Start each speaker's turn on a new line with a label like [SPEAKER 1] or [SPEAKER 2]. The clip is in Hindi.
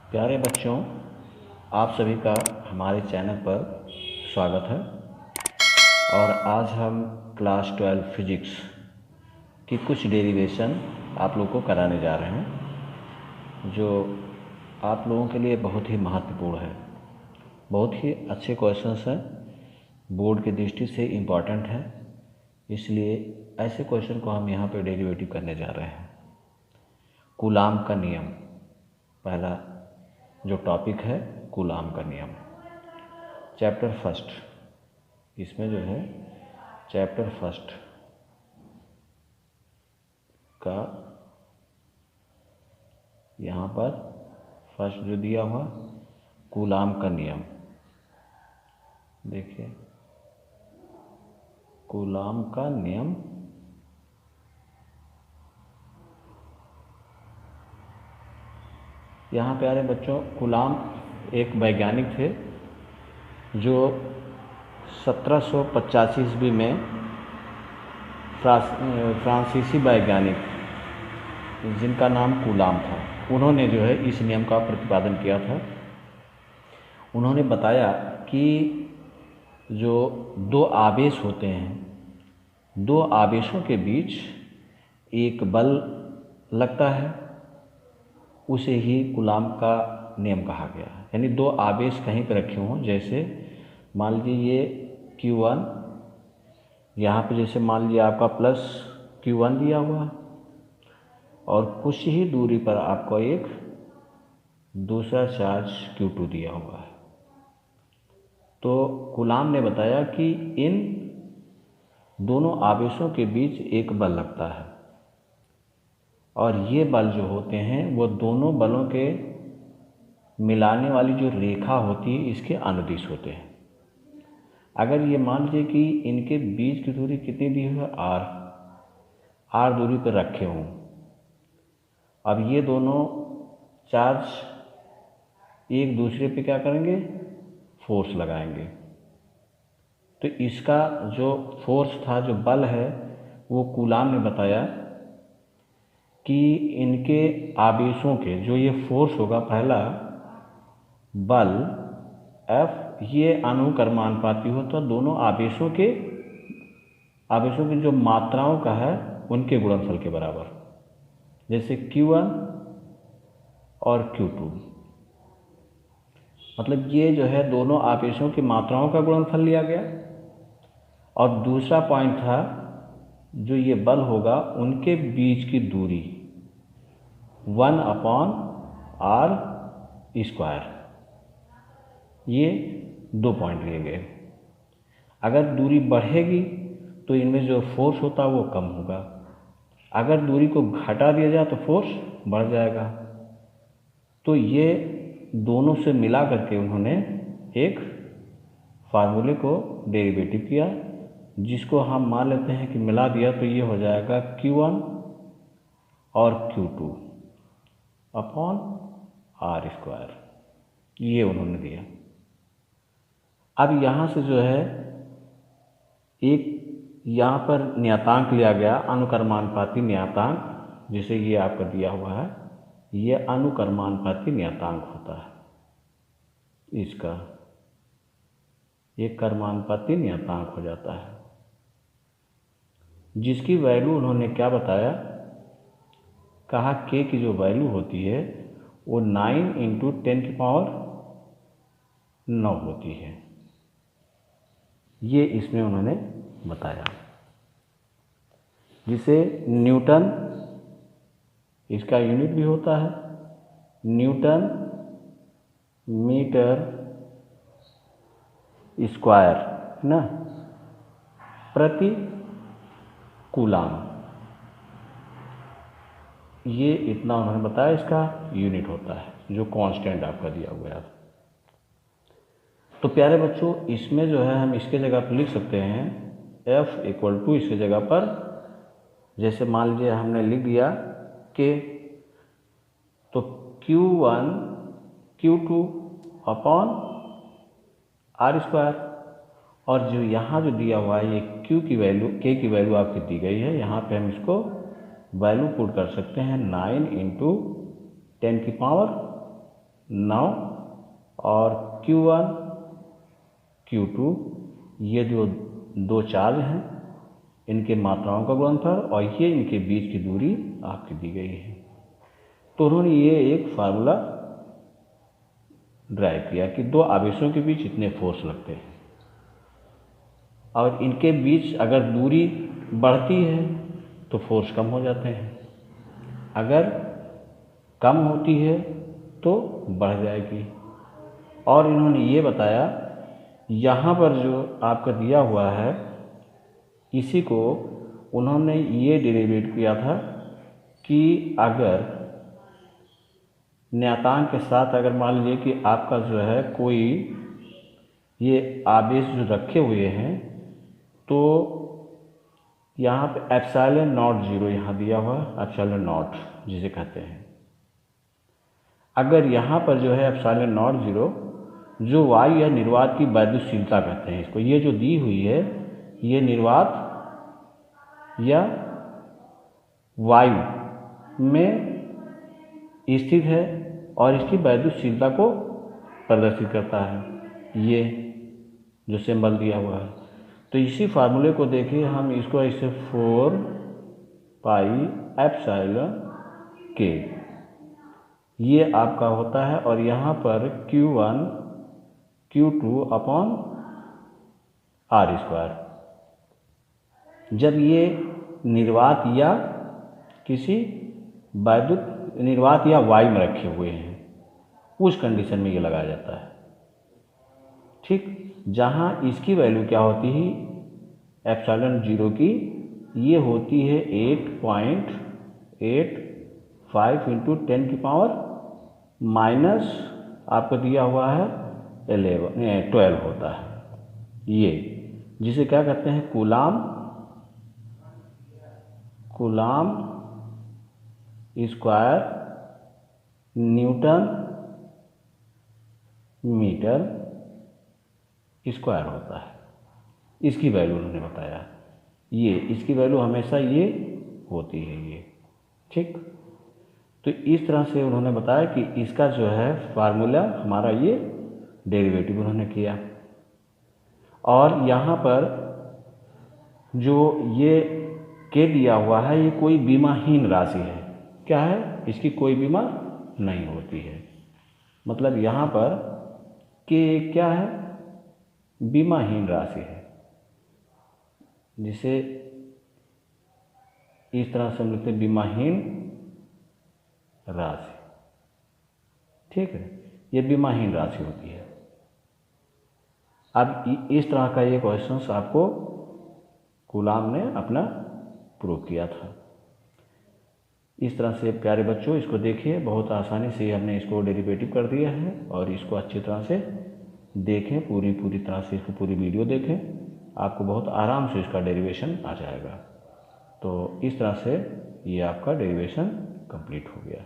[SPEAKER 1] प्यारे बच्चों, आप सभी का हमारे चैनल पर स्वागत है। और आज हम क्लास 12 फिजिक्स की कुछ डेरिवेशन आप लोगों को कराने जा रहे हैं, जो आप लोगों के लिए बहुत ही महत्वपूर्ण है। बहुत ही अच्छे क्वेश्चंस हैं, बोर्ड की दृष्टि से इम्पॉर्टेंट है, इसलिए ऐसे क्वेश्चन को हम यहाँ पर डेरिवेटिव करने जा रहे हैं। कूलाम का नियम पहला जो टॉपिक है, कूलाम का नियम। चैप्टर फर्स्ट, इसमें जो है चैप्टर फर्स्ट का यहाँ पर फर्स्ट जो दिया हुआ कूलाम का नियम, देखिए कूलाम का नियम यहाँ प्यारे बच्चों, कूलाम एक वैज्ञानिक थे जो 1785 ईस्वी में फ्रांसीसी वैज्ञानिक जिनका नाम कूलाम था, उन्होंने जो है इस नियम का प्रतिपादन किया था। उन्होंने बताया कि जो दो आवेश होते हैं, दो आवेशों के बीच एक बल लगता है, उसे ही कूलाम का नियम कहा गया है। यानी दो आवेश कहीं पर रखे हों, जैसे मान लीजिए ये Q1, यहाँ पे जैसे मान लीजिए आपका प्लस Q1 दिया हुआ है और कुछ ही दूरी पर आपको एक दूसरा चार्ज Q2 दिया हुआ है। तो कूलाम ने बताया कि इन दोनों आवेशों के बीच एक बल लगता है और ये बल जो होते हैं वो दोनों बलों के मिलाने वाली जो रेखा होती है इसके अनुदिश होते हैं। अगर ये मान लीजिए कि इनके बीच की दूरी कितनी दी हुई है, r दूरी पर रखे हों, अब ये दोनों चार्ज एक दूसरे पे क्या करेंगे, फोर्स लगाएंगे। तो इसका जो फोर्स था, जो बल है, वो कूलाम ने बताया कि इनके आवेशों के जो ये फोर्स होगा, पहला बल F, ये अनुक्रमानुपाती होता है दोनों आवेशों की जो मात्राओं का है उनके गुणनफल के बराबर। जैसे Q1 और Q2, मतलब ये जो है दोनों आवेशों की मात्राओं का गुणनफल लिया गया। और दूसरा पॉइंट था, जो ये बल होगा उनके बीच की दूरी 1/r², ये दो पॉइंट लिए गए। अगर दूरी बढ़ेगी तो इनमें जो फोर्स होता है वो कम होगा, अगर दूरी को घटा दिया जाए तो फोर्स बढ़ जाएगा। तो ये दोनों से मिला करके उन्होंने एक फार्मूले को डेरिवेटिव किया, जिसको हम मान लेते हैं कि मिला दिया तो ये हो जाएगा Q1 और Q2/r², ये उन्होंने दिया। अब यहाँ से जो है एक यहाँ पर नियतांक लिया गया, अनुक्रमानुपाती नियतांक, जिसे ये आपका दिया हुआ है, ये अनुक्रमानुपाती नियतांक होता है, इसका ये कर्मानुपाती नियतांक हो जाता है, जिसकी वैल्यू उन्होंने क्या बताया, कहा K की जो वैल्यू होती है वो 9 × 10⁹ होती है। ये इसमें उन्होंने बताया, जिसे न्यूटन, इसका यूनिट भी होता है न्यूटन मीटर स्क्वायर ना, प्रति कूलाम, ये इतना उन्होंने बताया इसका यूनिट होता है, जो कांस्टेंट आपका दिया हुआ है। तो प्यारे बच्चों, इसमें जो है हम इसके जगह पर लिख सकते हैं F = इसके जगह पर, जैसे मान लीजिए हमने लिख दिया K, तो Q1 Q2/r², और जो यहाँ जो दिया हुआ है ये Q की वैल्यू, K की वैल्यू आपकी दी गई है, यहाँ पे हम इसको वैल्यू पुट कर सकते हैं 9 × 9 और Q1 Q2 ये जो दो चार्ज हैं इनके मात्राओं का गुणनफल और ये इनके बीच की दूरी आपकी दी गई है। तो उन्होंने ये एक फार्मूला ड्राइव किया कि दो आवेशों के बीच इतने फोर्स लगते हैं और इनके बीच अगर दूरी बढ़ती है तो फोर्स कम हो जाते हैं, अगर कम होती है तो बढ़ जाएगी। और इन्होंने ये बताया यहाँ पर जो आपका दिया हुआ है इसी को उन्होंने ये डेरिवेट किया था कि अगर न्यातांक के साथ अगर मान लीजिए कि आपका जो है कोई ये आवेश जो रखे हुए हैं तो यहाँ पे एप्सिलॉन नॉट जीरो यहाँ दिया हुआ है, एप्सिलॉन नॉट जिसे कहते हैं। अगर यहाँ पर जो है एप्सिलॉन नॉट जीरो जो वायु या निर्वात की वैद्युतशीलता कहते हैं इसको, ये जो दी हुई है ये निर्वात या वायु में स्थित है और इसकी वैद्युतशीलता को प्रदर्शित करता है, ये जो सिंबल दिया हुआ है। तो इसी फार्मूले को देखिए हम इसको ऐसे 4 पाई एप्सिलॉन के ये आपका होता है और यहाँ पर Q1 Q2 upon R square. जब ये निर्वात या किसी वैद्युत निर्वात या वायु में रखे हुए हैं उस कंडीशन में ये लगाया जाता है, ठीक। जहाँ इसकी वैल्यू क्या होती है एप्सिलॉन जीरो की, ये होती है 8.85 इंटू 10 की पावर माइनस आपको दिया हुआ है 12 होता है, ये जिसे क्या कहते हैं coulomb square newton metre square होता है। इसकी वैल्यू उन्होंने बताया, ये इसकी वैल्यू हमेशा ये होती है ये, ठीक। तो इस तरह से उन्होंने बताया कि इसका जो है फार्मूला हमारा ये डेरिवेटिव उन्होंने किया। और यहाँ पर जो ये के दिया हुआ है ये कोई बीमाहीन राशि है, क्या है इसकी कोई बीमा नहीं होती है, मतलब यहाँ पर के क्या है बीमाहीन राशि है, जिसे इस तरह से हम लिखते हैं बीमाहीन राशि, ठीक है, ये बीमाहीन राशि होती है। अब इस तरह का ये क्वेश्चन आपको कूलाम ने अपना प्रूव किया था। इस तरह से प्यारे बच्चों इसको देखिए, बहुत आसानी से हमने इसको डेरिवेटिव कर दिया है और इसको अच्छी तरह से देखें, पूरी तरह से इसको पूरी वीडियो देखें, आपको बहुत आराम से इसका डेरिवेशन आ जाएगा। तो इस तरह से ये आपका डेरिवेशन कंप्लीट हो गया।